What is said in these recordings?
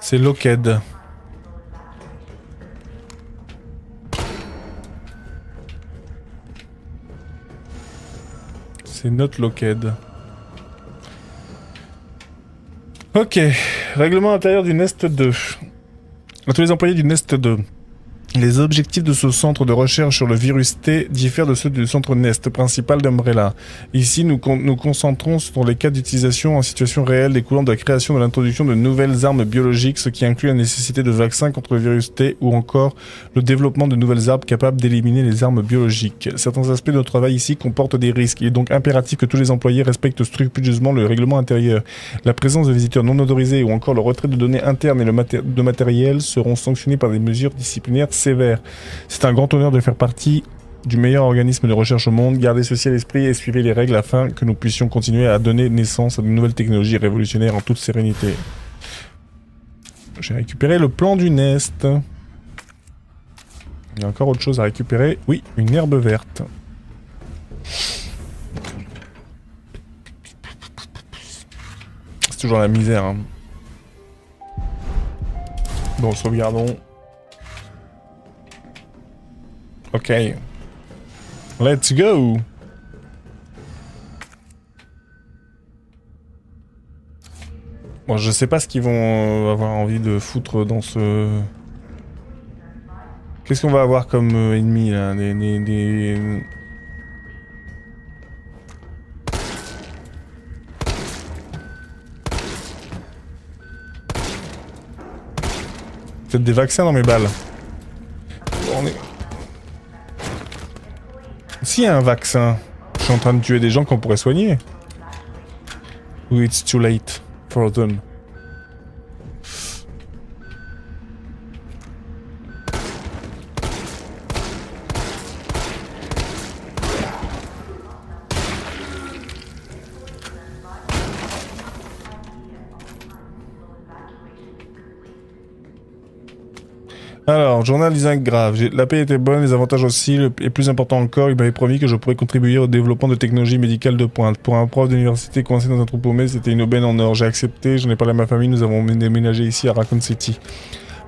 C'est Lockheed. C'est notre Lockheed. Ok. Règlement intérieur du Nest 2. À tous les employés du Nest 2. Les objectifs de ce centre de recherche sur le virus T diffèrent de ceux du centre Nest principal d'Umbrella. Ici, nous concentrons sur les cas d'utilisation en situation réelle découlant de la création de l'introduction de nouvelles armes biologiques, ce qui inclut la nécessité de vaccins contre le virus T ou encore le développement de nouvelles armes capables d'éliminer les armes biologiques. Certains aspects de notre travail ici comportent des risques. Il est donc impératif que tous les employés respectent scrupuleusement le règlement intérieur. La présence de visiteurs non autorisés ou encore le retrait de données internes et de matériel seront sanctionnés par des mesures disciplinaires sévère. C'est un grand honneur de faire partie du meilleur organisme de recherche au monde. Gardez ceci à l'esprit et suivez les règles afin que nous puissions continuer à donner naissance à de nouvelles technologies révolutionnaires en toute sérénité. J'ai récupéré le plan du Nest. Il y a encore autre chose à récupérer. Oui, une herbe verte. C'est toujours la misère. Hein. Bon, sauvegardons. Ok. Let's go. Bon, je sais pas ce qu'ils vont avoir envie de foutre dans ce... Qu'est-ce qu'on va avoir comme ennemi, là? Peut-être des vaccins dans mes balles. On est... S'il y a un vaccin, je suis en train de tuer des gens qu'on pourrait soigner. Ou it's too late for them. Alors, journal d'Isaac Grave. La paix était bonne, les avantages aussi, et plus important encore, il m'avait promis que je pourrais contribuer au développement de technologies médicales de pointe. Pour un prof d'université coincé dans un trou paumé, c'était une aubaine en or. J'ai accepté, j'en ai parlé à ma famille, nous avons déménagé ici à Raccoon City.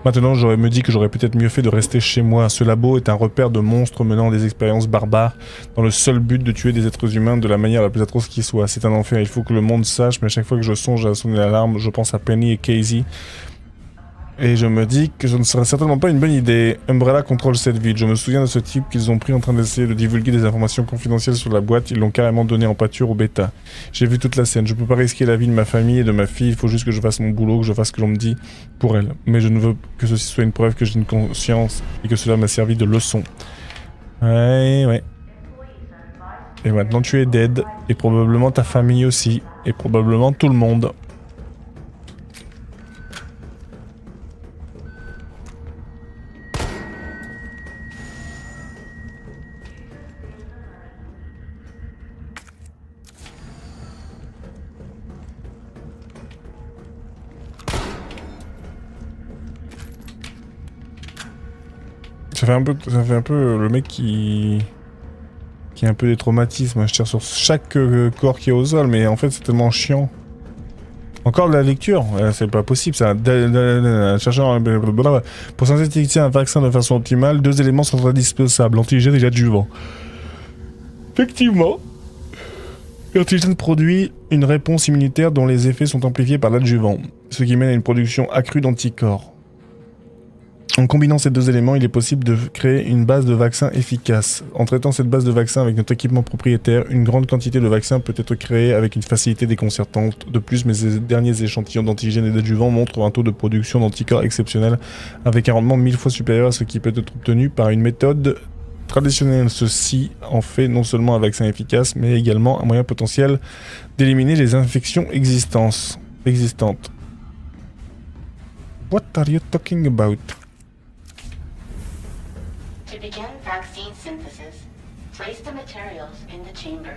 Maintenant, j'aurais me dit que j'aurais peut-être mieux fait de rester chez moi. Ce labo est un repère de monstres menant des expériences barbares, dans le seul but de tuer des êtres humains de la manière la plus atroce qui soit. C'est un enfer, il faut que le monde sache, mais à chaque fois que je songe à sonner l'alarme, je pense à Penny et Casey. Et je me dis que ce ne serait certainement pas une bonne idée. Umbrella contrôle cette ville. Je me souviens de ce type qu'ils ont pris en train d'essayer de divulguer des informations confidentielles sur la boîte. Ils l'ont carrément donné en pâture au bêta. J'ai vu toute la scène. Je peux pas risquer la vie de ma famille et de ma fille. Il faut juste que je fasse mon boulot, que je fasse ce que l'on me dit pour elle. Mais je ne veux que ceci soit une preuve que j'ai une conscience et que cela m'a servi de leçon. Ouais. Et maintenant tu es dead. Et probablement ta famille aussi. Et probablement tout le monde. Ça fait un peu le mec qui a un peu des traumatismes. Je tire sur chaque corps qui est au sol, mais en fait c'est tellement chiant. Encore de la lecture, c'est pas possible ça. Chercheur pour synthétiser un vaccin de façon optimale, 2 éléments sont indispensables, l'antigène et l'adjuvant. Effectivement, l'antigène produit une réponse immunitaire dont les effets sont amplifiés par l'adjuvant, ce qui mène à une production accrue d'anticorps. En combinant ces 2 éléments, il est possible de créer une base de vaccins efficace. En traitant cette base de vaccins avec notre équipement propriétaire, une grande quantité de vaccins peut être créée avec une facilité déconcertante. De plus, mes derniers échantillons d'antigènes et d'adjuvants montrent un taux de production d'anticorps exceptionnel, avec un rendement 1000 fois supérieur à ce qui peut être obtenu par une méthode traditionnelle. Ceci en fait non seulement un vaccin efficace, mais également un moyen potentiel d'éliminer les infections existantes. What are you talking about? To begin vaccine synthesis, place the materials in the chamber.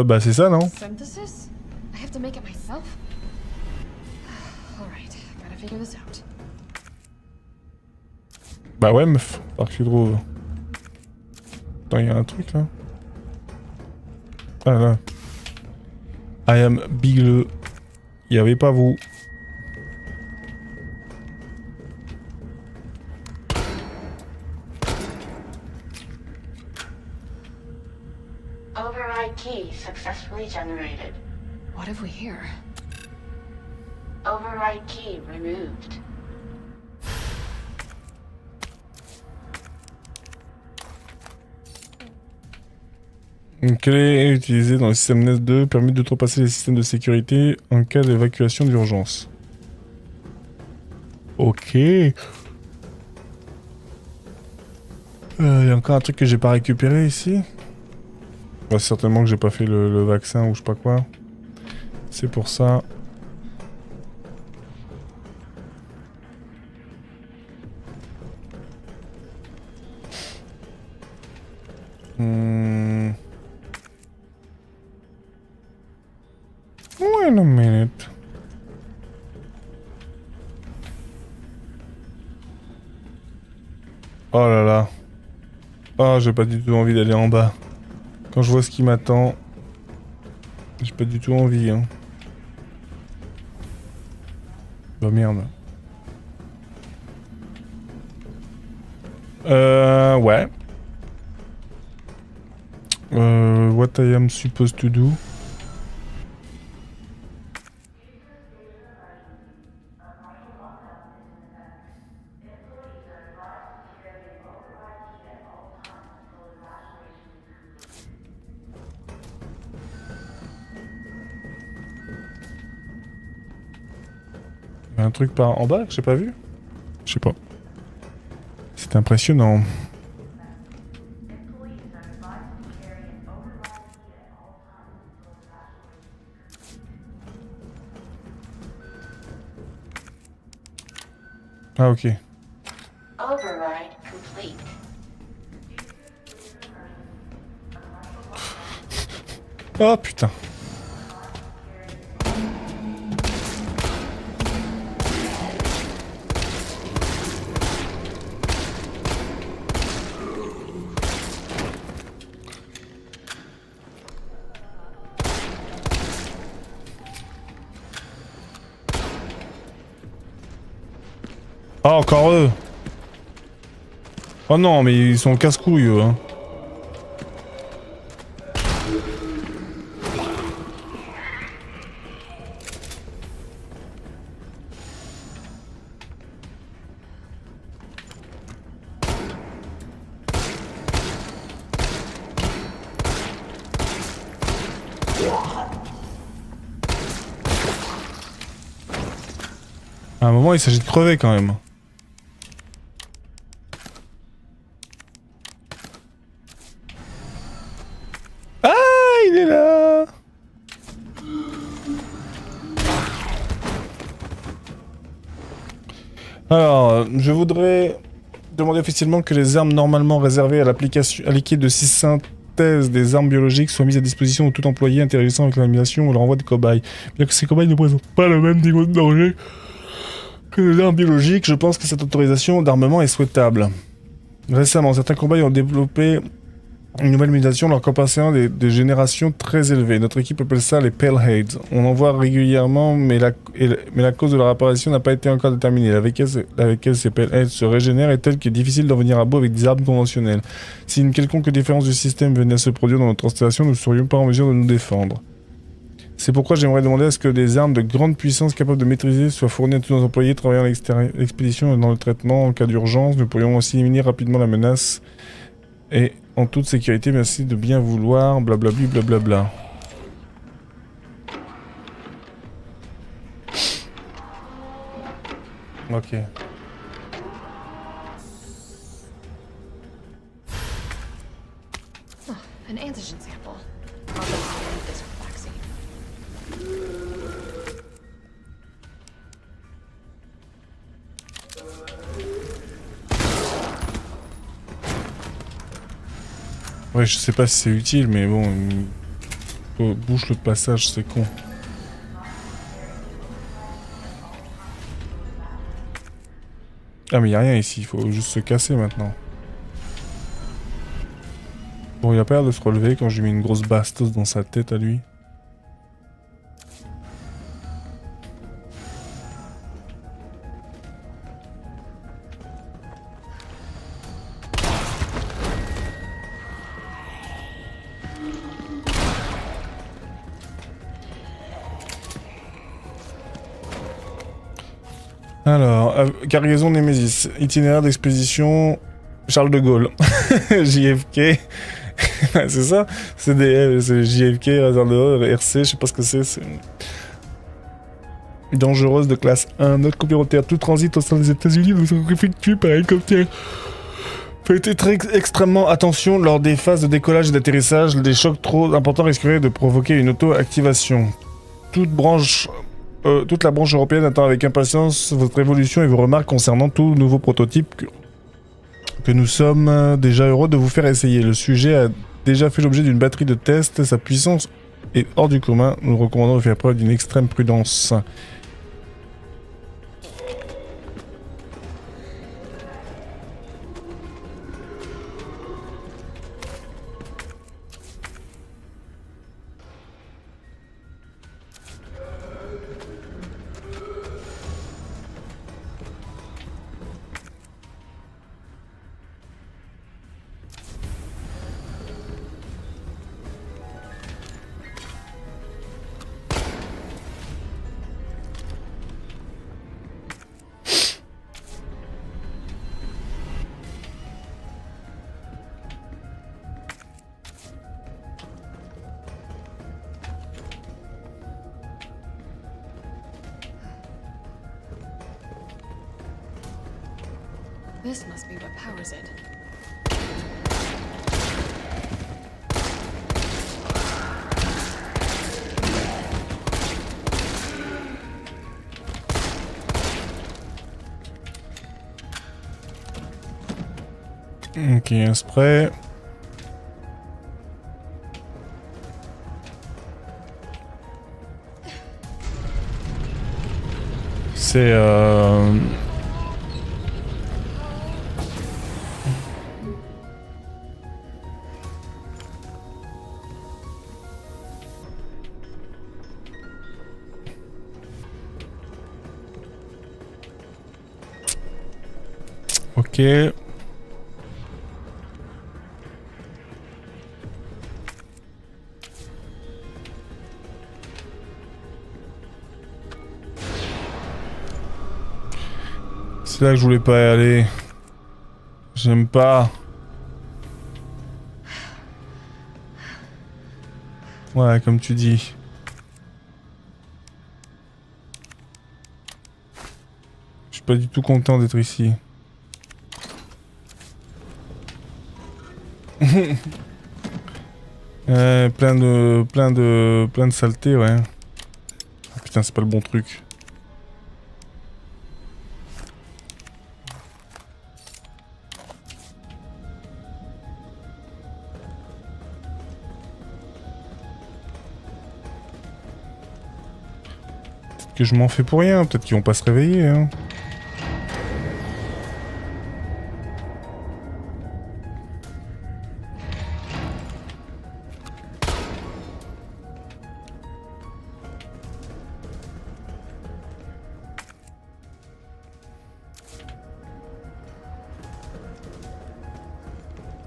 Bah c'est ça, non? Synthesis? I have to make it myself? Alright, gotta figure this out. Bah ouais, meuf, alors que tu trouves. Attends, il y a un truc là. Ah là. I am Bigle. Il n'y avait pas vous. Override key successfully generated. What have we here? Override key removed. Une clé utilisée dans le système NES 2 permet d'outrepasser les systèmes de sécurité en cas d'évacuation d'urgence. Ok. Il y a encore un truc que j'ai pas récupéré ici. Bah, certainement que j'ai pas fait le vaccin ou je sais pas quoi. C'est pour ça. Wait a minute. Oh là là. Oh, j'ai pas du tout envie d'aller en bas. Quand je vois ce qui m'attend, j'ai pas du tout envie, hein. Bah merde. Ouais. What I am supposed to do. Il y a un truc par en bas que j'ai pas vu? Je sais pas. C'est impressionnant. Ah ok. Override complete. Oh putain. Ah, encore eux. Oh non, mais ils sont casse-couilles, eux, hein. À un moment, il s'agit de crever, quand même. Ah, il est là. Alors, je voudrais demander officiellement que les armes normalement réservées à l'équipe de synthèse des armes biologiques soient mises à disposition de tout employé interagissant avec l'animation ou le renvoi de cobayes. Bien que ces cobayes ne présentent pas le même niveau de danger que les armes biologiques, je pense que cette autorisation d'armement est souhaitable. Récemment, certains cobayes ont développé une nouvelle mutation leur compensant des générations très élevées. Notre équipe appelle ça les Paleheads. On en voit régulièrement, mais la cause de leur apparition n'a pas été encore déterminée. Laquelle ces Paleheads se régénèrent est telle qu'il est difficile d'en venir à bout avec des armes conventionnelles. Si une quelconque différence du système venait à se produire dans notre installation, nous ne serions pas en mesure de nous défendre. C'est pourquoi j'aimerais demander à ce que des armes de grande puissance capables de maîtriser soient fournies à tous nos employés travaillant à l'expédition et dans le traitement en cas d'urgence. Nous pourrions aussi éliminer rapidement la menace et en toute sécurité. Merci de bien vouloir, blablabli, blablabla. Ok. Oh, an antigen sample. I'll definitely need this for vaccine. Ouais, je sais pas si c'est utile, mais bon... bouche le passage, c'est con. Ah mais y'a rien ici, il faut juste se casser maintenant. Bon, il a pas l'air de se relever quand j'ai mis une grosse bastos dans sa tête à lui. Alors, cargaison Nemesis, itinéraire d'expédition Charles de Gaulle, JFK, c'est ça, c'est JFK, réservoir RC, je sais pas ce que c'est dangereuse de classe 1, note complémentaire, tout transit au sein des États-Unis vous serez effectué par hélicoptère. Faites extrêmement attention lors des phases de décollage et d'atterrissage, des chocs trop importants risqueraient de provoquer une auto-activation. Toute la branche européenne attend avec impatience votre évolution et vos remarques concernant tout nouveau prototype que nous sommes déjà heureux de vous faire essayer. Le sujet a déjà fait l'objet d'une batterie de tests, sa puissance est hors du commun, nous recommandons de faire preuve d'une extrême prudence. This must be what powers it. Ok, un spray. C'est ok. C'est là que je voulais pas y aller. J'aime pas. Ouais, comme tu dis. Je suis pas du tout content d'être ici. Plein de saleté, ouais. Ah, putain, c'est pas le bon truc. Peut-être que je m'en fais pour rien, peut-être qu'ils vont pas se réveiller, hein.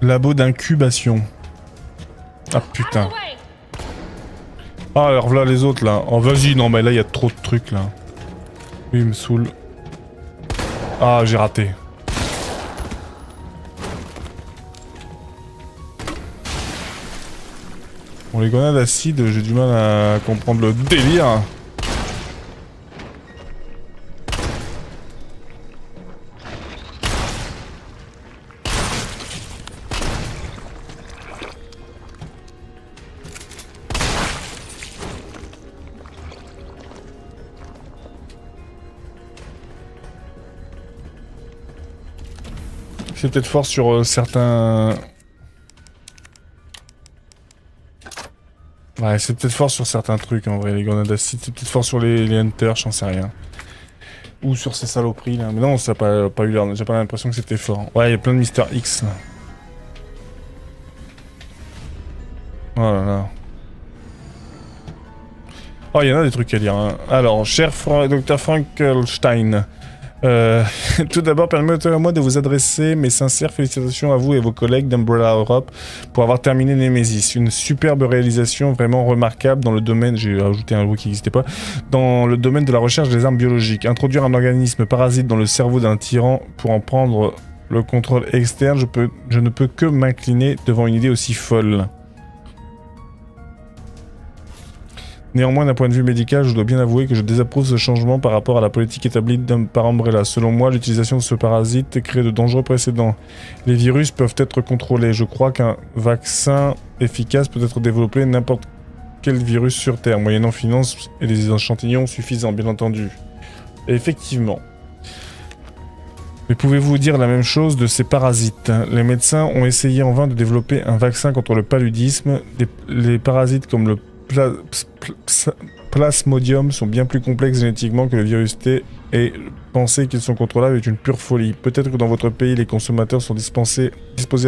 Labo d'incubation. Ah putain. Ah alors voilà les autres là. Oh vas-y, non mais là il y a trop de trucs là. Oui, il me saoule. Ah j'ai raté. Bon les grenades acides, j'ai du mal à comprendre le délire. C'est peut-être fort sur certains... Ouais, c'est peut-être fort sur certains trucs en vrai, les grenades acides. C'est peut-être fort sur les hunters, j'en sais rien. Ou sur ces saloperies là. Mais non, ça n'a pas eu l'air. J'ai pas l'impression que c'était fort. Ouais, il y a plein de Mister X là. Oh là là. Oh, il y en a des trucs à dire. Hein. Alors, cher Dr. Frankenstein. Tout d'abord, permettez-moi de vous adresser mes sincères félicitations à vous et vos collègues d'Umbrella Europe pour avoir terminé Nemesis. Une superbe réalisation vraiment remarquable dans le domaine, j'ai ajouté un mot qui n'existait pas, dans le domaine de la recherche des armes biologiques. Introduire un organisme parasite dans le cerveau d'un tyran pour en prendre le contrôle externe, je ne peux que m'incliner devant une idée aussi folle. Néanmoins, d'un point de vue médical, je dois bien avouer que je désapprouve ce changement par rapport à la politique établie par Umbrella. Selon moi, l'utilisation de ce parasite crée de dangereux précédents. Les virus peuvent être contrôlés. Je crois qu'un vaccin efficace peut être développé n'importe quel virus sur Terre, moyennant finances et des échantillons suffisants, bien entendu. Et effectivement. Mais pouvez-vous dire la même chose de ces parasites? Les médecins ont essayé en vain de développer un vaccin contre le paludisme. Les parasites comme le Plasmodium sont bien plus complexes génétiquement que le virus T et penser qu'ils sont contrôlables est une pure folie. Peut-être que dans votre pays, les consommateurs sont disposés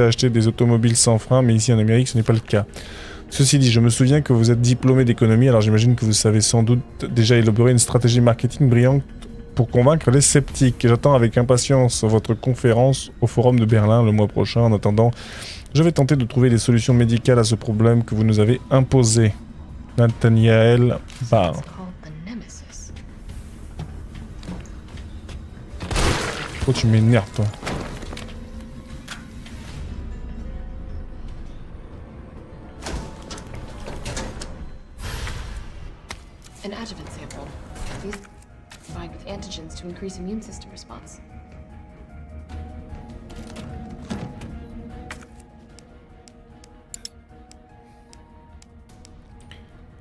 à acheter des automobiles sans frein, mais ici en Amérique, ce n'est pas le cas. Ceci dit, je me souviens que vous êtes diplômé d'économie, alors j'imagine que vous savez sans doute déjà élaborer une stratégie marketing brillante pour convaincre les sceptiques. J'attends avec impatience votre conférence au Forum de Berlin le mois prochain. En attendant, je vais tenter de trouver des solutions médicales à ce problème que vous nous avez imposé. Nathaniel Barr. Oh, tu m'énerves, toi. An adjuvant sample. These combined with antigens to increase immune system response.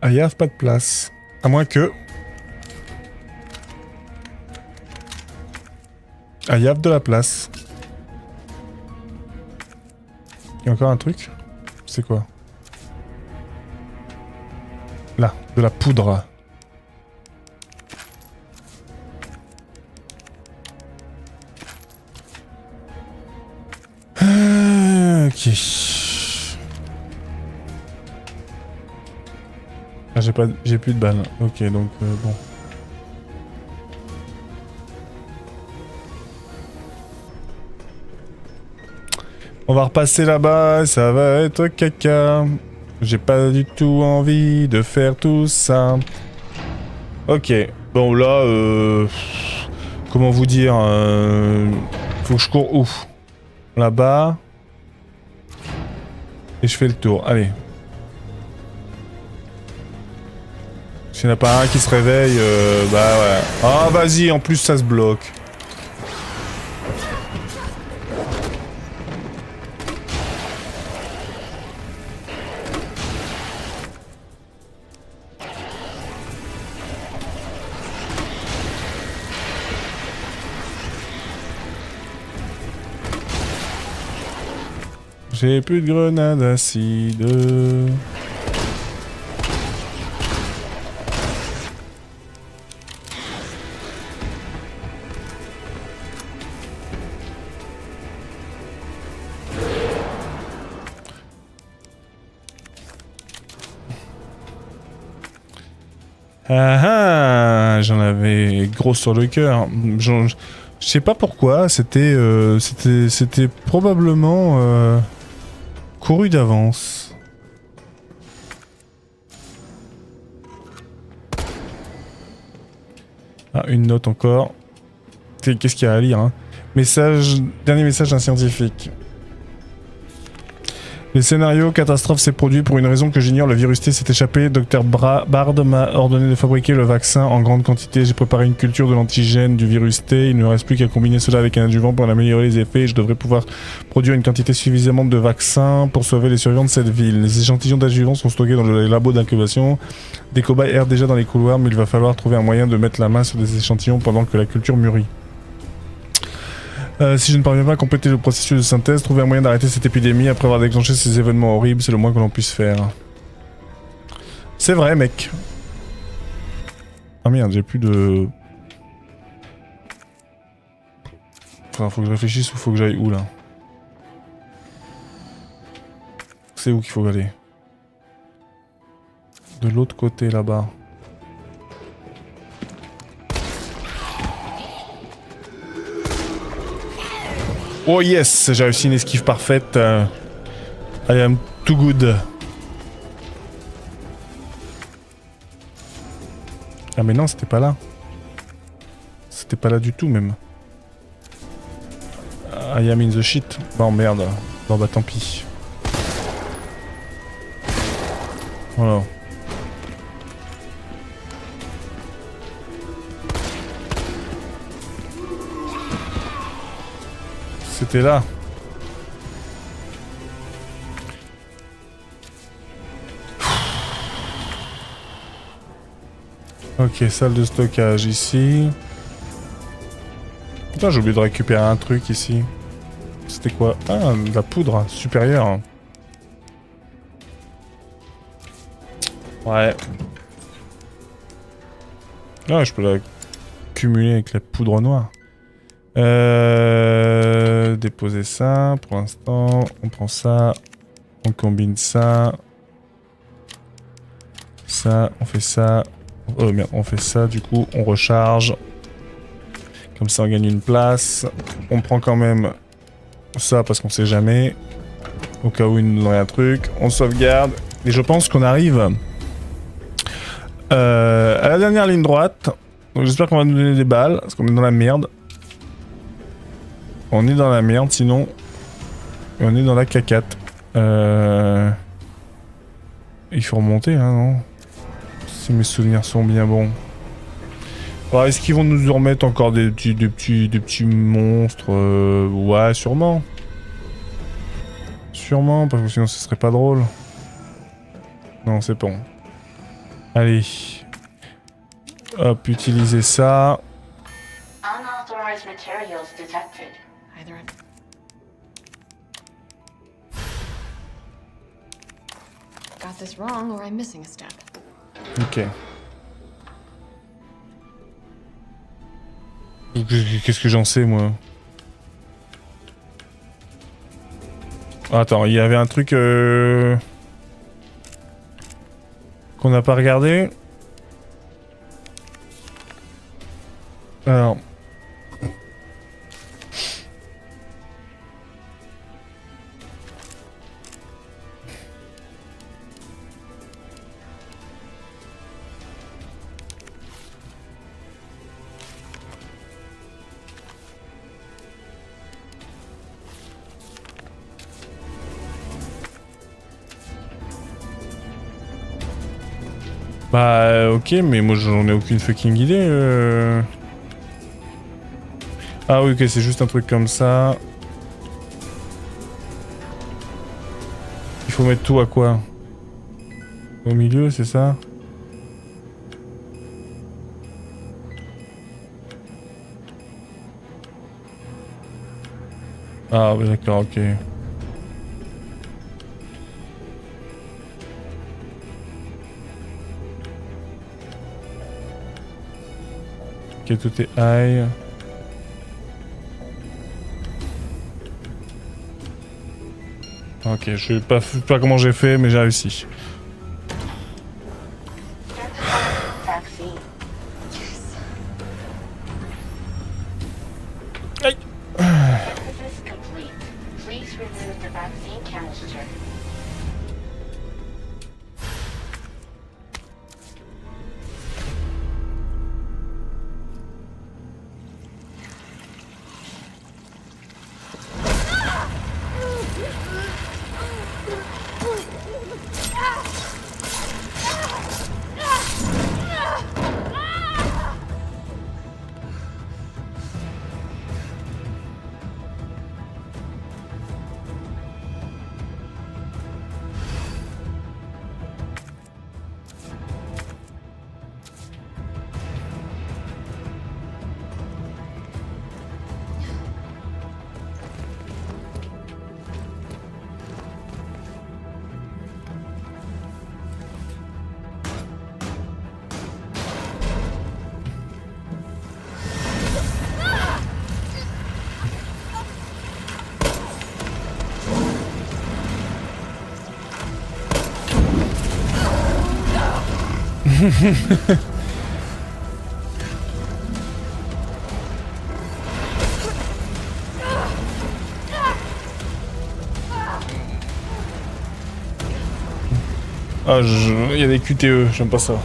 Ah, il n'y a pas de place. À moins que... Ah, il y a de la place. Il y a encore un truc? C'est quoi? Là, de la poudre. Ok. Ah, j'ai plus de balles. Ok, donc bon. On va repasser là-bas, ça va être caca. J'ai pas du tout envie de faire tout ça. Ok, bon là, comment vous dire, faut que je cours où? Là-bas. Et je fais le tour, allez. S'il n'y en a pas un qui se réveille, bah ouais. Ah vas-y, en plus ça se bloque. J'ai plus de grenades acide. Ah ah, j'en avais gros sur le cœur. Je sais pas pourquoi, c'était probablement couru d'avance. Ah, une note encore. Qu'est-ce qu'il y a à lire, hein? Dernier message d'un scientifique. Le scénario catastrophe s'est produit pour une raison que j'ignore. Le virus T s'est échappé. Dr Bard m'a ordonné de fabriquer le vaccin en grande quantité. J'ai préparé une culture de l'antigène du virus T. Il ne me reste plus qu'à combiner cela avec un adjuvant pour en améliorer les effets. Je devrais pouvoir produire une quantité suffisamment de vaccins pour sauver les survivants de cette ville. Les échantillons d'adjuvants sont stockés dans le labo d'incubation. Des cobayes errent déjà dans les couloirs, mais il va falloir trouver un moyen de mettre la main sur des échantillons pendant que la culture mûrit. Si je ne parviens pas à compléter le processus de synthèse, trouver un moyen d'arrêter cette épidémie après avoir déclenché ces événements horribles, c'est le moins que l'on puisse faire. C'est vrai, mec. Ah merde, j'ai plus de... Enfin, faut que je réfléchisse ou faut que j'aille où, là? C'est où qu'il faut aller? De l'autre côté, là-bas. Oh yes, j'ai réussi une esquive parfaite. I am too good. Ah mais non, c'était pas là. C'était pas là du tout même. I am in the shit. Bon merde. Bon bah tant pis. Voilà. C'était là. Ok, salle de stockage ici. Putain, j'ai oublié de récupérer un truc ici. C'était quoi? Ah, de la poudre supérieure. Ouais. Ah, je peux la cumuler avec la poudre noire. Déposer ça pour l'instant. On prend ça. On combine ça. Ça, on fait ça. Oh merde, on fait ça, du coup, on recharge. Comme ça, on gagne une place. On prend quand même ça parce qu'on sait jamais. Au cas où il nous donnerait un truc. On sauvegarde. Et je pense qu'on arrive à la dernière ligne droite. Donc j'espère qu'on va nous donner des balles. Parce qu'on est dans la merde. On est dans la merde, sinon... On est dans la cacate. Il faut remonter, hein, non? Si mes souvenirs sont bien bons. Alors, est-ce qu'ils vont nous remettre encore des petits monstres? Ouais, sûrement. Sûrement, parce que sinon ce serait pas drôle. Non, c'est bon. Allez. Hop, utiliser ça. Unauthorized materials detected. Either I'm... got this wrong or I'm missing a step. Ok. Qu'est-ce que j'en sais, moi? Attends, il y avait un truc qu'on n'a pas regardé. Alors... Bah ok, mais moi j'en ai aucune fucking idée. Ah oui, ok, c'est juste un truc comme ça. Il faut mettre tout à quoi? Au milieu, c'est ça? Ah ouais, d'accord, ok. Ok, tout est high. Ok, je sais pas comment j'ai fait, mais j'ai réussi. Vaccine. Aïe. Synthesis complete. Please remove the vaccine canister. Ah, il y a des QTE, j'aime pas ça.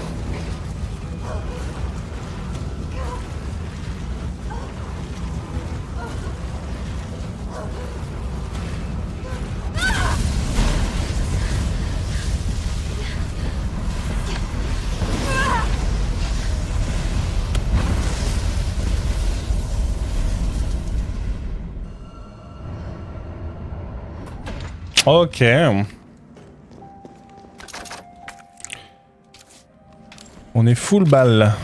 Ok. On est full balle.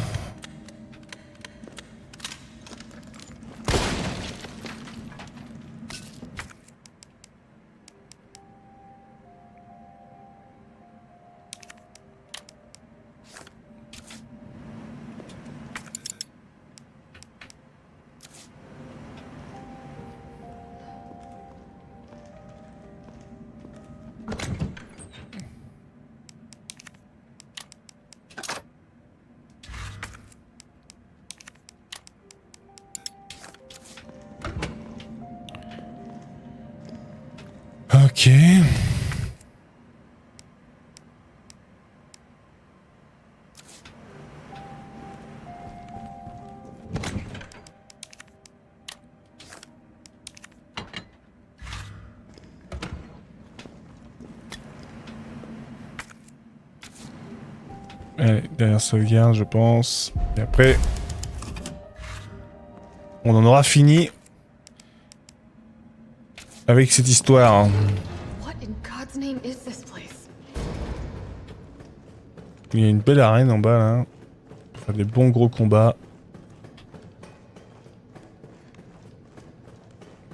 Ok. Allez, dernière sauvegarde, je pense. Et après, on en aura fini avec cette histoire. What in God's name is this place? Il y a une belle arène en bas là. Pour faire des bons gros combats.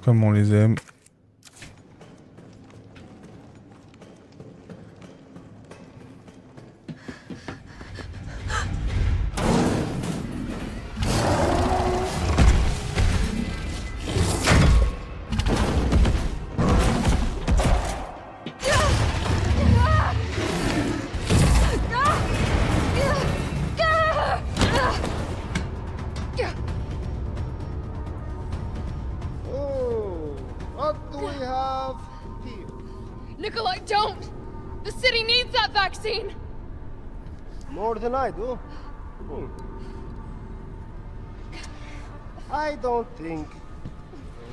Comme on les aime. Oh, what do we have here? Nikolai, don't! The city needs that vaccine! More than I do. Hmm. I don't think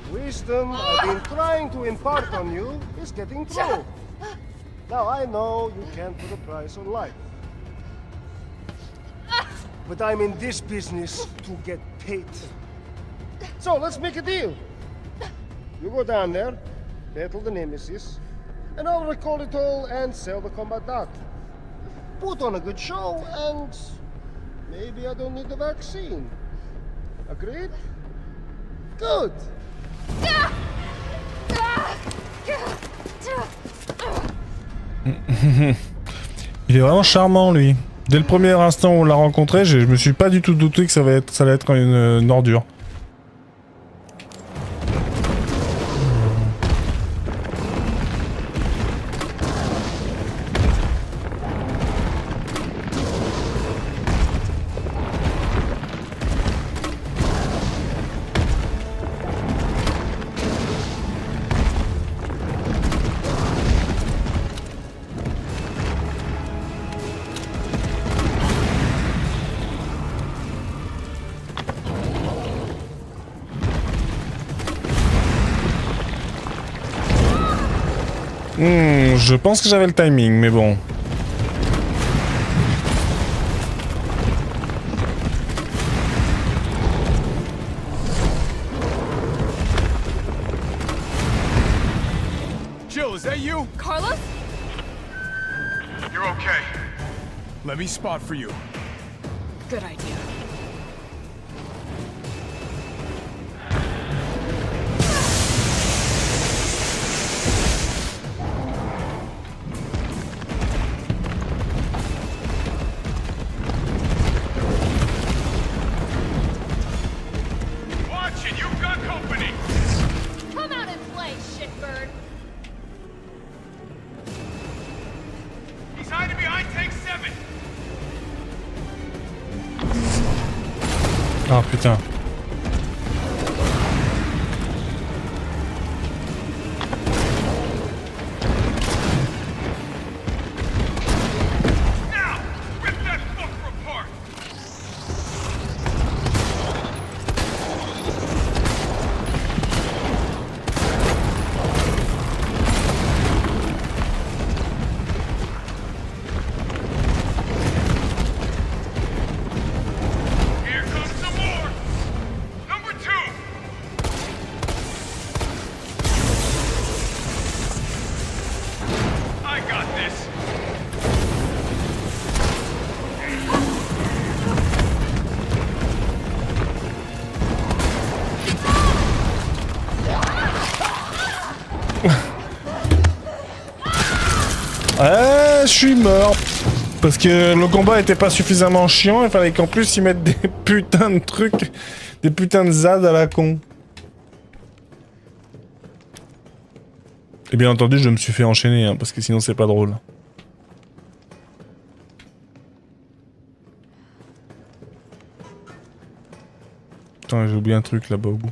the wisdom I've been trying to impart on you is getting through. Now I know you can't put a price on life. But I'm in this business to get paid. So let's make a deal. You go down there, battle the Nemesis, and I'll record it all and sell the combat data. Put on a good show, and maybe I don't need the vaccine. Agreed? Good. Il est vraiment charmant lui. Dès le premier instant où on l'a rencontré, je me suis pas du tout douté que ça allait être une ordure. Je pense que j'avais le timing, mais bon. Jill, is that you? Carlos? You're okay. Let me spot for you. Good idea. Watch it, you've got company! Come out and play, shitbird! He's hiding behind tank 7! Ah putain. Ah, je suis mort. Parce que le combat était pas suffisamment chiant, il fallait qu'en plus ils mettent des putains de trucs, des putains de ZAD à la con. Et bien entendu, je me suis fait enchaîner, hein, parce que sinon c'est pas drôle. Putain, j'ai oublié un truc là-bas au bout.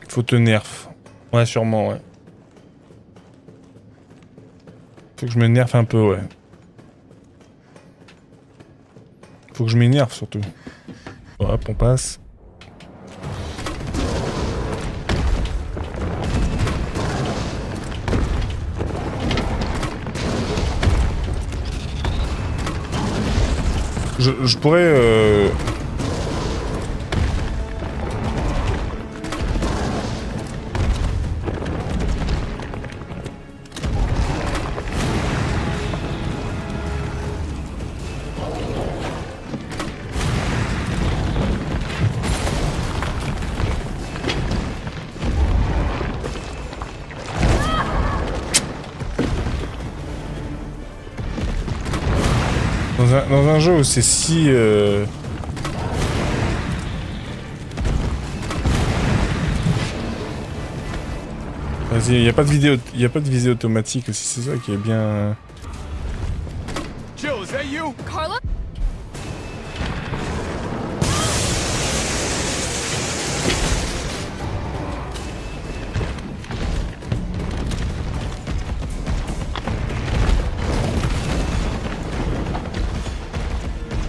Faut te nerf. Ouais, sûrement, ouais. Faut que je me nerf un peu, ouais. Faut que je m'énerve surtout. Hop, on passe. Je pourrais... Dans un jeu où c'est si... Vas-y, il n'y a pas de visée automatique aussi, c'est ça qui est bien... Jill, is that you? Carla?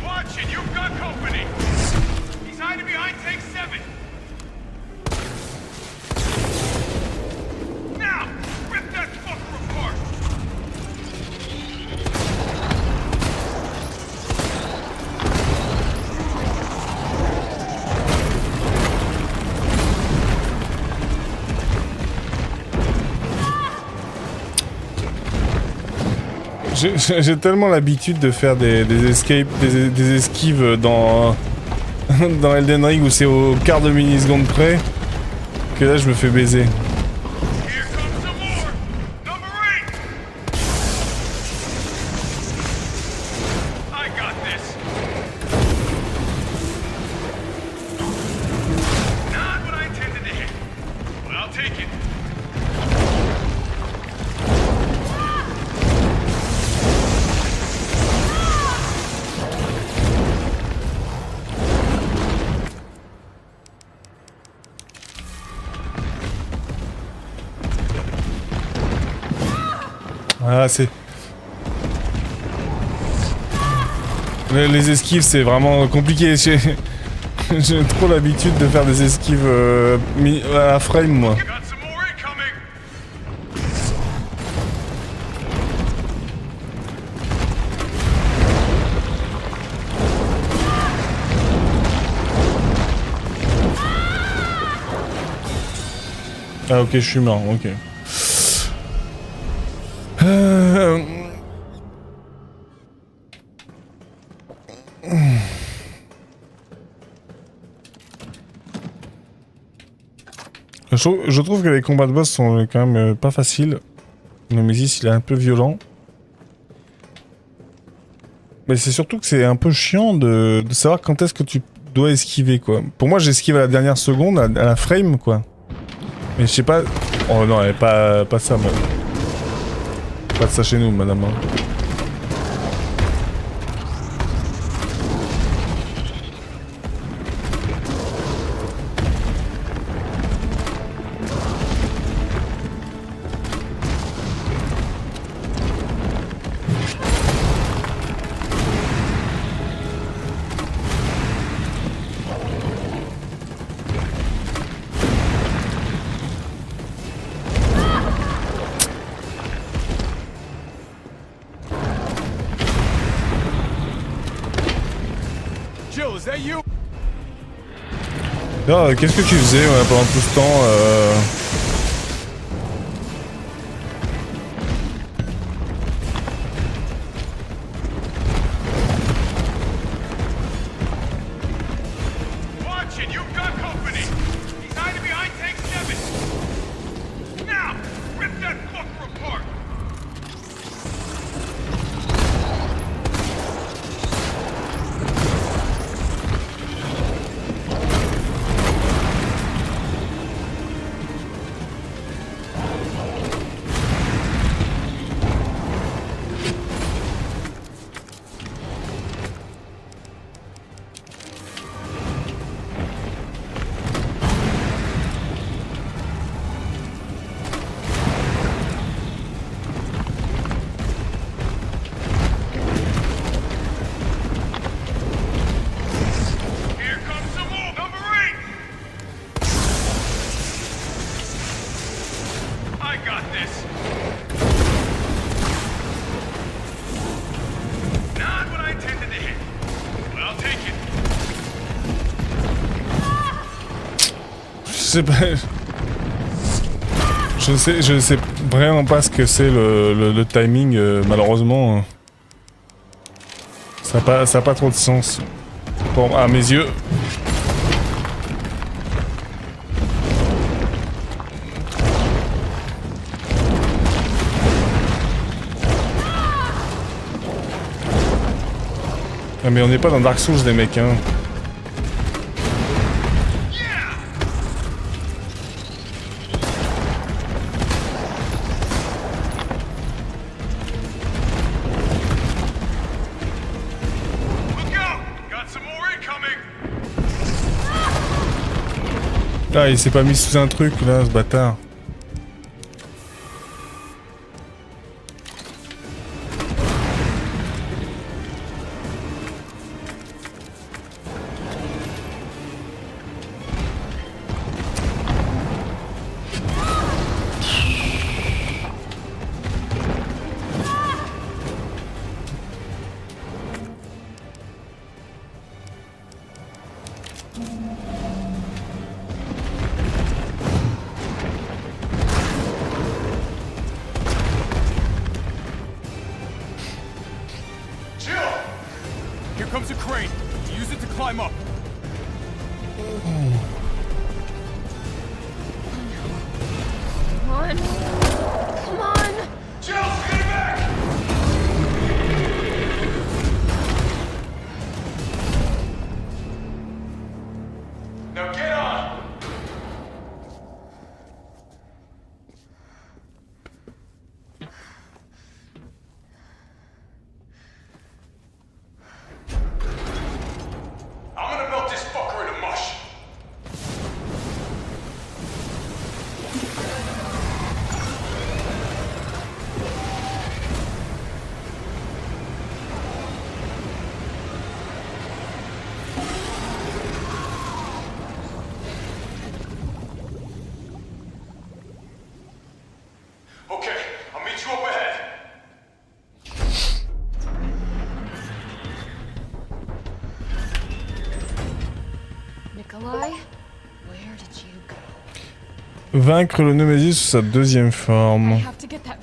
Watch it, you've got company. He's hiding behind take 7. Now, rip that fucker apart. J'ai tellement l'habitude de faire des escapes, des esquives dans dans Elden Ring où c'est au quart de milliseconde près que là je me fais baiser. Here comes some more. Number 8. I got this. Not what I intended to hit, but I'll take it. Ah, c'est... Les esquives, c'est vraiment compliqué. J'ai trop l'habitude de faire des esquives à la frame, moi. Got some more incoming. Ah, ok, je suis mort, ok. Je trouve que les combats de boss sont quand même pas faciles. Le Nemesis, il est un peu violent. Mais c'est surtout que c'est un peu chiant de savoir quand est-ce que tu dois esquiver, quoi. Pour moi, j'esquive à la dernière seconde, à la frame, quoi. Mais je sais pas... Oh non, elle est pas ça, moi. Pas de ça chez nous, madame. Jill, is that you? Ah, qu'est-ce que tu faisais pendant tout ce temps this. Not what I intended to hit. But I'll take it. Je sais pas... Je sais vraiment pas ce que c'est le timing, malheureusement. Ça a pas trop de sens. Bon, à mes yeux. Ah, mais on n'est pas dans Dark Souls, les mecs, hein. Ah, il s'est pas mis sous un truc là, ce bâtard. Comes a crane. Use it to climb up. Come on. Come on. Jill, get back! Now get on. I'm gonna melt this fucker into mush. Okay, I'll meet you up ahead. Nikolai, where did you go? Vaincre le Nemesis sous sa deuxième forme. I have to get that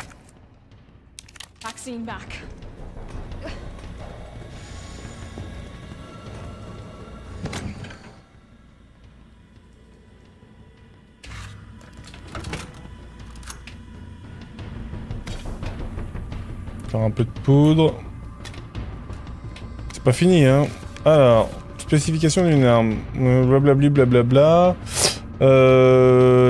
vaccine back. Faire un peu de poudre. C'est pas fini, hein. Alors, spécification d'une arme. Blablabli, blablabla.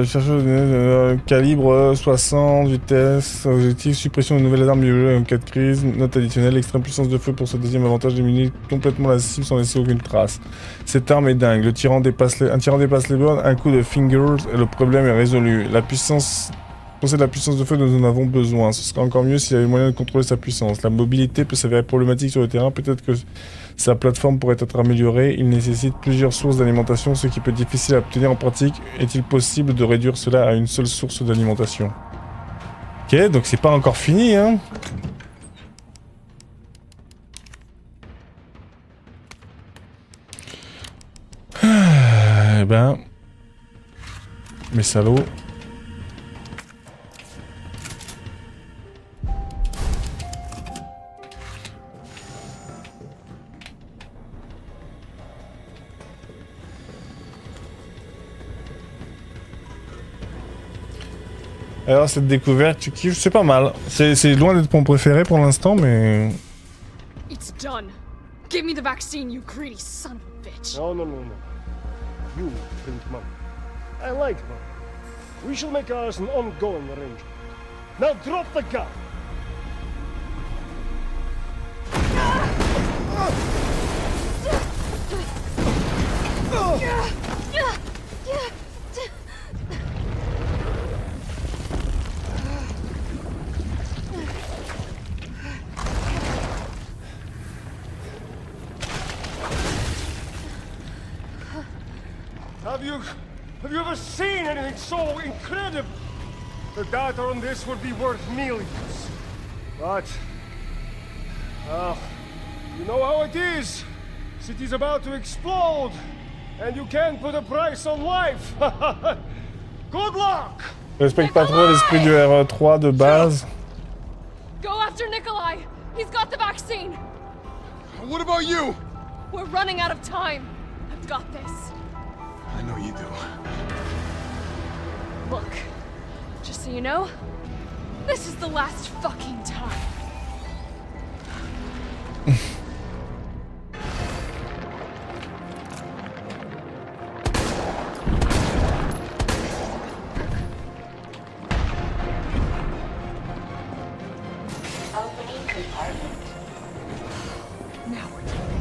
Chercher calibre 60, vitesse, objectif, suppression de nouvelles armes biologiques en cas de crise, note additionnelle, extrême puissance de feu pour ce deuxième avantage, diminue complètement la cible sans laisser aucune trace. Cette arme est dingue, un tyran dépasse les bornes, un coup de fingers et le problème est résolu. La puissance possède la puissance de feu dont nous en avons besoin, ce serait encore mieux s'il y avait moyen de contrôler sa puissance. La mobilité peut s'avérer problématique sur le terrain, peut-être que sa plateforme pourrait être améliorée, il nécessite plusieurs sources d'alimentation, ce qui peut être difficile à obtenir en pratique. Est-il possible de réduire cela à une seule source d'alimentation? Ok, donc c'est pas encore fini, hein. Eh ben... Mes salauds... Alors cette découverte, tu kiffes, c'est pas mal. C'est loin d'être mon préféré pour l'instant, mais... It's done. Give me the vaccine, you greedy son of a bitch. No. You print money. I like money. We shall make ours an ongoing arrangement. Now drop the gun! Have you ever seen anything so incredible? The data on this would be worth millions. But, well, you know how it is. City's about to explode, and you can't put a price on life. Good luck! Je respecte pas trop l'esprit du RE3 de base. Go after Nikolai! He's got the vaccine! What about you? We're running out of time. I've got this. I know you do. Look, just so you know, this is the last fucking time. Opening compartment. Now we're talking.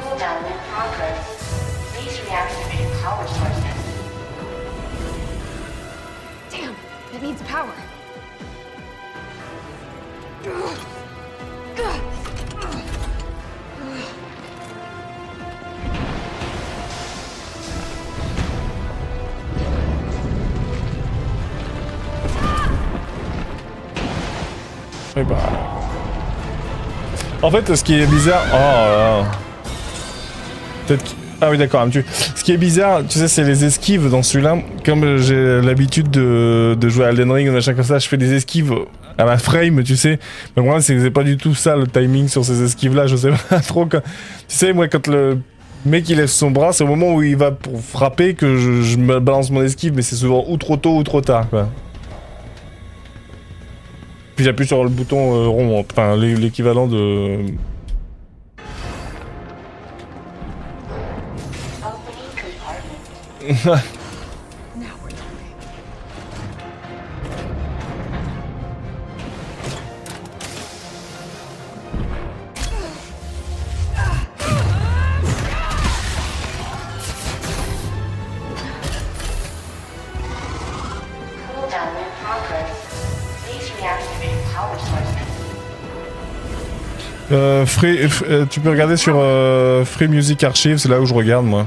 Cooldown in progress. Please reactivate power sources. Damn, that needs power. Et bah... En fait, ce qui est bizarre... Oh là là. Peut-être que... Ah oui, d'accord, elle me tue. Ce qui est bizarre, tu sais, c'est les esquives dans celui-là. Comme j'ai l'habitude de jouer à Elden Ring ou machin comme ça, je fais des esquives à la frame, tu sais. Mais le problème, c'est que c'est pas du tout ça, le timing sur ces esquives-là. Je sais pas trop quand... Tu sais, moi, quand le mec, il lève son bras, c'est au moment où il va pour frapper que je me balance mon esquive. Mais c'est souvent ou trop tôt ou trop tard, quoi. Puis j'appuie sur le bouton rond, enfin l'équivalent de... Opening compartment. Now we're talking. Cooldown in progress. Please reactivate power sources. Tu peux regarder sur Free Music Archive, c'est là où je regarde moi.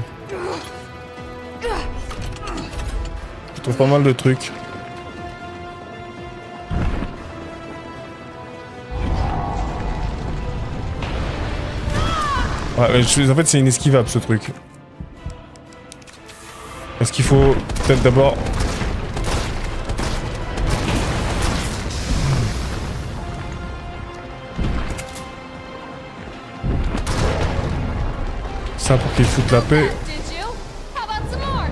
Je trouve pas mal de trucs. Ouais, en fait c'est inesquivable ce truc. Est-ce qu'il faut peut-être d'abord... Ça pour qu'il foute la paix. Did you? How about some more?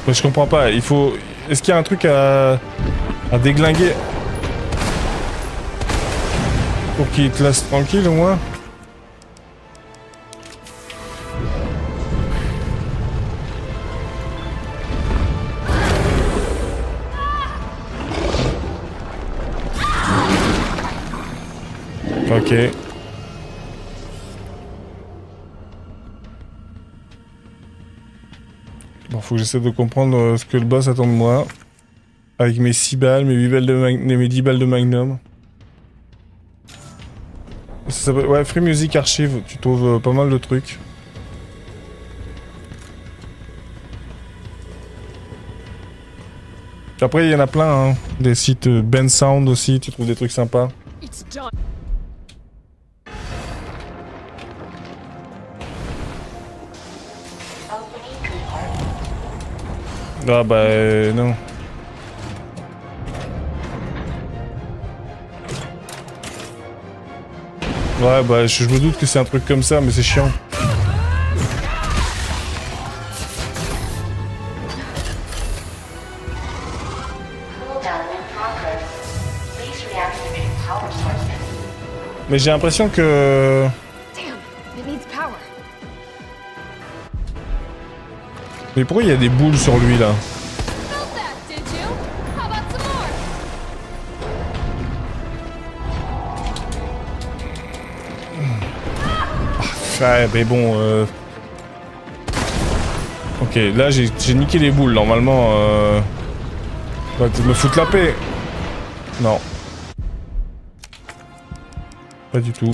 Mais je comprends pas, il faut... Est-ce qu'il y a un truc à déglinguer pour qu'il te laisse tranquille au moins? Ok. Bon, faut que j'essaie de comprendre ce que le boss attend de moi. Avec mes 6 balles, mes 8 balles de mes 10 balles de Magnum. Ça s'appelle... Ouais, Free Music Archive, tu trouves pas mal de trucs. Après, il y en a plein, hein. Des sites Ben Sound aussi, tu trouves des trucs sympas. It's done. Opening compartment. Ah bah non. Ouais bah je me doute que c'est un truc comme ça mais c'est chiant. Cooldown in progress. Please reactivate power sources. Mais j'ai l'impression que... Damn, it needs power. Mais pourquoi il y a des boules sur lui là? Felt that, did you? How about some more? Ouais, mais bon... Ok, là j'ai niqué les boules, normalement... Va me foutre la paix. Non. Pas du tout.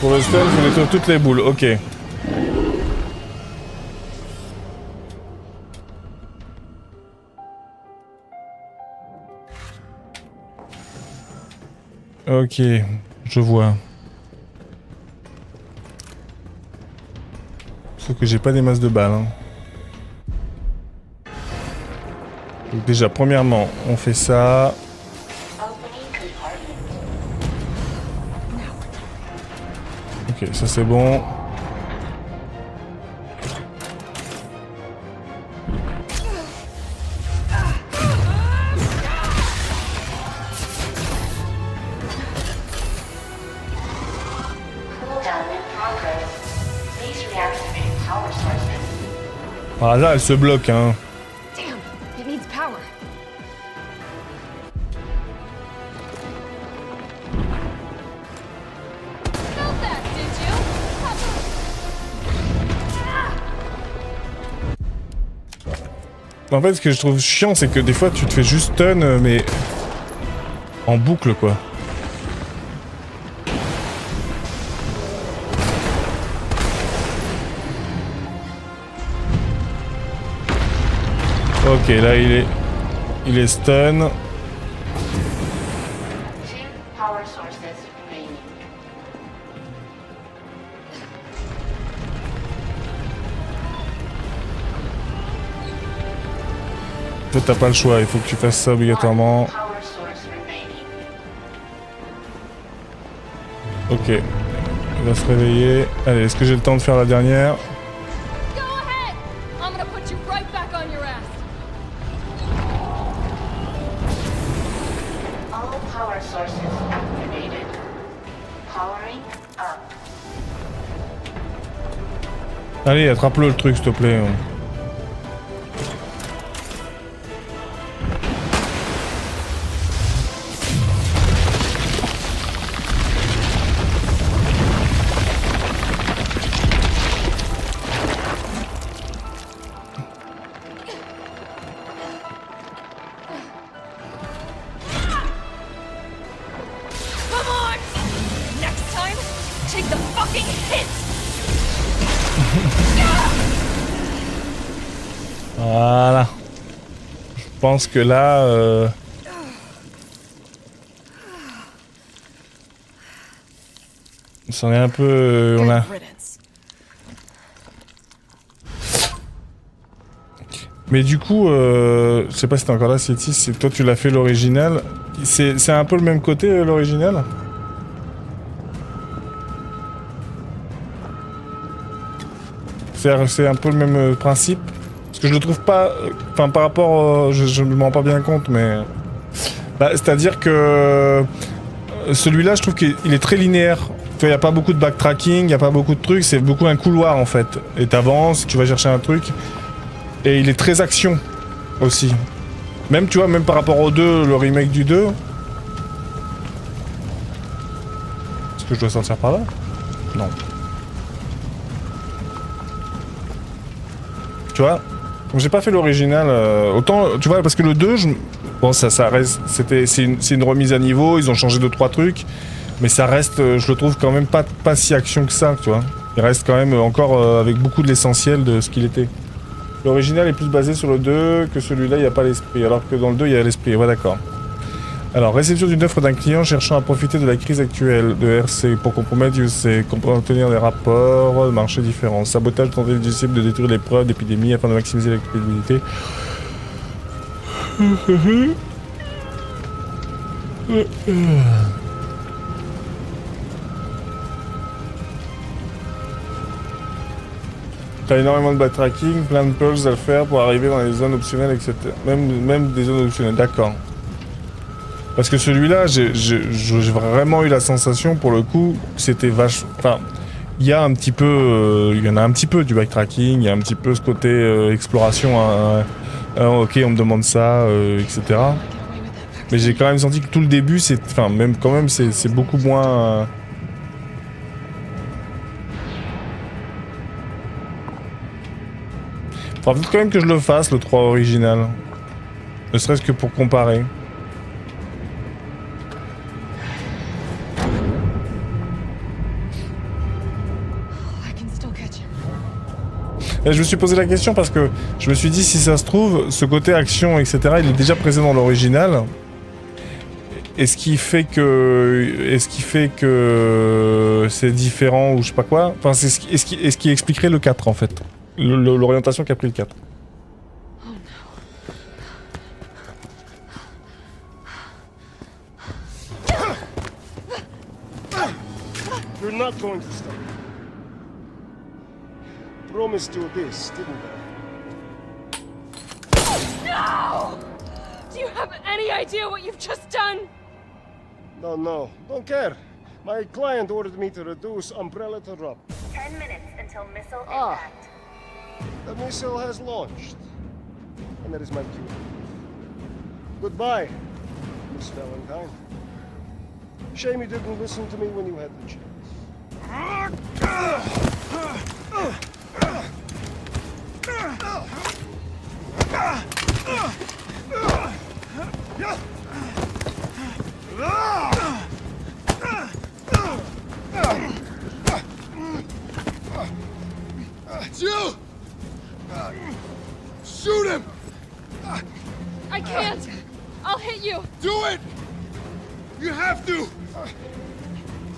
Pour le stun, il faut nettoyer toutes les boules, ok. Ok, je vois. Sauf que j'ai pas des masses de balles. Hein. Donc déjà, premièrement, on fait ça. Ok, ça c'est bon. Par hasard, elle se bloque, hein. Damn, it needs power. Felt that, did you? En fait, ce que je trouve chiant, c'est que des fois, tu te fais juste stun, mais... en boucle, quoi. Ok, là il est stun. 2 power sources remaining. Toi t'as pas le choix, il faut que tu fasses ça obligatoirement. 1 power source remaining. Ok, il va se réveiller. Allez, est-ce que j'ai le temps de faire la dernière? Go ahead! I'm gonna put you right back on your ass. All power sources activated. Powering up. Allez, attrape-le le truc s'il te plaît. Come on! Next time, take the fucking hit! Voilà. Je pense que là... on s'en est un peu... on a... Mais du coup, je sais pas si t'es encore là, Cétis, c'est toi tu l'as fait l'original. C'est un peu le même côté l'original? C'est un peu le même principe? Parce que je le trouve pas... Enfin par rapport... je me rends pas bien compte, mais... Bah, c'est-à-dire que... celui-là, je trouve qu'il est très linéaire. Tu vois, il n'y a pas beaucoup de backtracking, il n'y a pas beaucoup de trucs, c'est beaucoup un couloir en fait. Et t'avances, tu vas chercher un truc... Et il est très action aussi. Même tu vois, même par rapport au 2, le remake du 2. Est-ce que je dois sortir par là? Non. Tu vois? Donc j'ai pas fait l'original. Autant, tu vois, parce que le 2, bon ça reste. C'est une remise à niveau, ils ont changé 2-3 trucs. Mais ça reste, je le trouve quand même pas si action que ça, tu vois. Il reste quand même encore avec beaucoup de l'essentiel de ce qu'il était. L'original est plus basé sur le 2 que celui-là, il n'y a pas l'esprit, alors que dans le 2, il y a l'esprit. Ouais, d'accord. Alors, réception d'une offre d'un client cherchant à profiter de la crise actuelle de RC pour compromettre UC, obtenir des rapports de marché différents, sabotage, tenter disciple de détruire les preuves d'épidémie afin de maximiser la crédibilité. T'as énormément de backtracking, plein de pulls à le faire pour arriver dans les zones optionnelles, etc. Même des zones optionnelles, d'accord. Parce que celui-là, j'ai vraiment eu la sensation, pour le coup, que c'était vachement... Enfin, il y a un petit peu... il y en a un petit peu du backtracking, il y a un petit peu ce côté exploration Ok, on me demande ça, etc. Get away with that Mais j'ai quand même senti que tout le début, c'est... Enfin, même quand même, c'est beaucoup moins... Faudra peut-être quand même que je le fasse, le 3 original. Ne serait-ce que pour comparer. I can still catch him. Et je me suis posé la question parce que je me suis dit, si ça se trouve, ce côté action, etc., il est déjà présent dans l'original. Est-ce qui fait que c'est différent ou je sais pas quoi? Enfin, est-ce qui expliquerait le 4 en fait? L'orientation qu'a pris le 4. You're not going to stop. Promised you this, didn't I? No! Do you have any idea what you've just done? No, don't care. My client ordered me to reduce Umbrella to Rob. 10 minutes until missile Ah. impact. The missile has launched. And that is my cue. Goodbye, Miss Valentine. Shame you didn't listen to me when you had the chance. It's you! Shoot him! I can't! I'll hit you! Do it! You have to!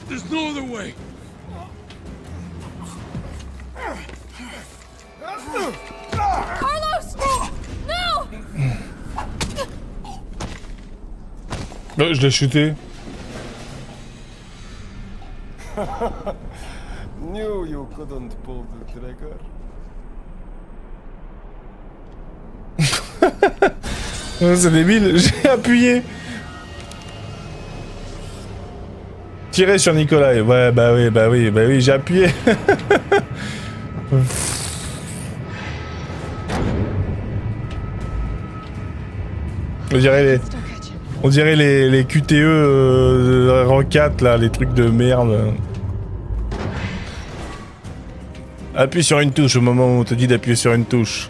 There's no other way. Carlos! No! Je l'ai chuté. Knew you couldn't pull the trigger. C'est débile, j'ai appuyé. Tirer sur Nikolai. Ouais, bah oui, j'ai appuyé. Still catch him. On dirait les QTE rang 4 là, les trucs de merde. Appuie sur une touche au moment où on te dit d'appuyer sur une touche.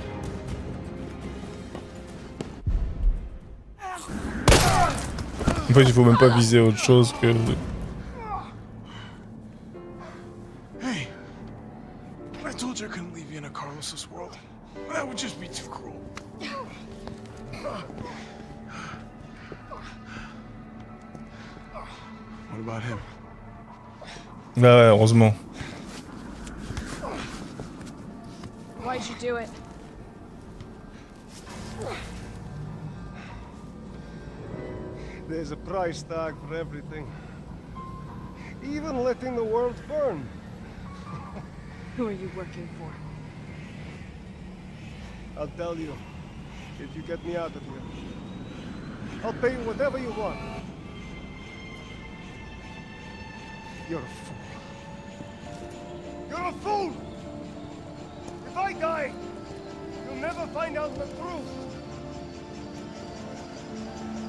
En fait, il faut même pas viser autre chose que... Hey, I told you I couldn't leave you in a Carlos's world. That would just be too cruel. What about him? Ah ouais, heureusement. Why'd you do it? There's a price tag for everything. Even letting the world burn. Who are you working for? I'll tell you, if you get me out of here. I'll pay you whatever you want. You're a fool. You're a fool! If I die, you'll never find out the truth.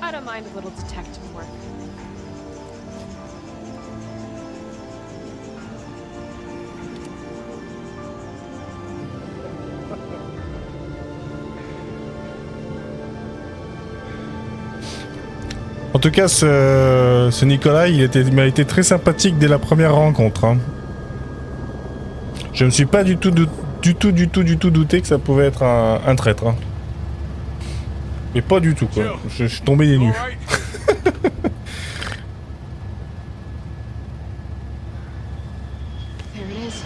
I don't mind a little detective work. En tout cas, ce Nicolas, il m'a été très sympathique dès la première rencontre. Hein. Je me suis pas du tout douté que ça pouvait être un traître. Hein. Mais pas du tout, quoi. Je suis tombé des nues. Alright. There it is.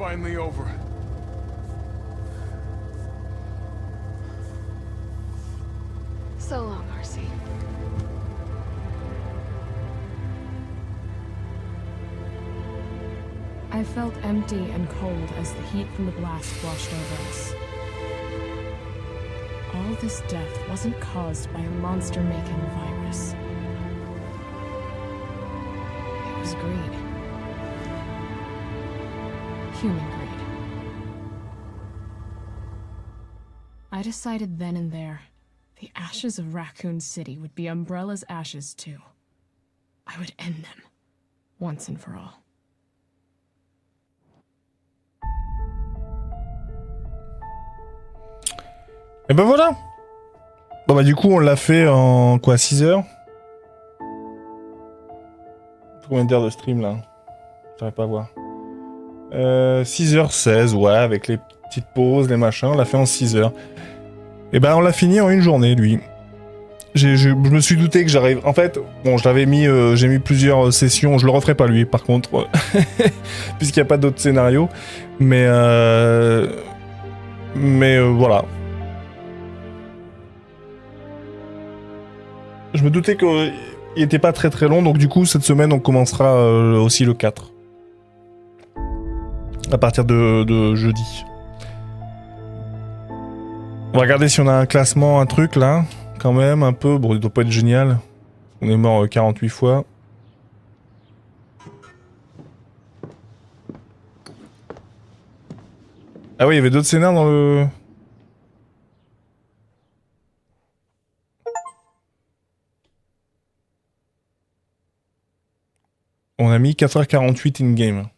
finally over. So long, RC. I felt empty and cold as the heat from the blast washed over us. All this death wasn't caused by a monster-making virus. It was greed. Human greed. I decided then and there, the ashes of Raccoon City would be Umbrella's ashes too. I would end them, once and for all. Et ben voilà. Bon bah du coup on l'a fait en quoi, 6 heures. Combien d'heures de stream là? J'arrive pas à voir. 6h16, ouais, avec les petites pauses, les machins, on l'a fait en 6 heures. Et ben on l'a fini en une journée lui. Je me suis douté que j'arrive. En fait, bon, je l'avais mis, j'ai mis plusieurs sessions. Je le referai pas lui, par contre, puisqu'il n'y a pas d'autres scénarios. Mais voilà. Je me doutais qu'il était pas très très long, donc du coup cette semaine on commencera aussi le 4. À partir de jeudi. On va regarder si on a un classement, un truc là. Quand même, un peu. Bon, il doit pas être génial. On est mort 48 fois. Ah oui, il y avait d'autres scénars dans le... On a mis 4h48 in-game.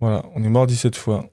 Voilà, on est mort 17 fois.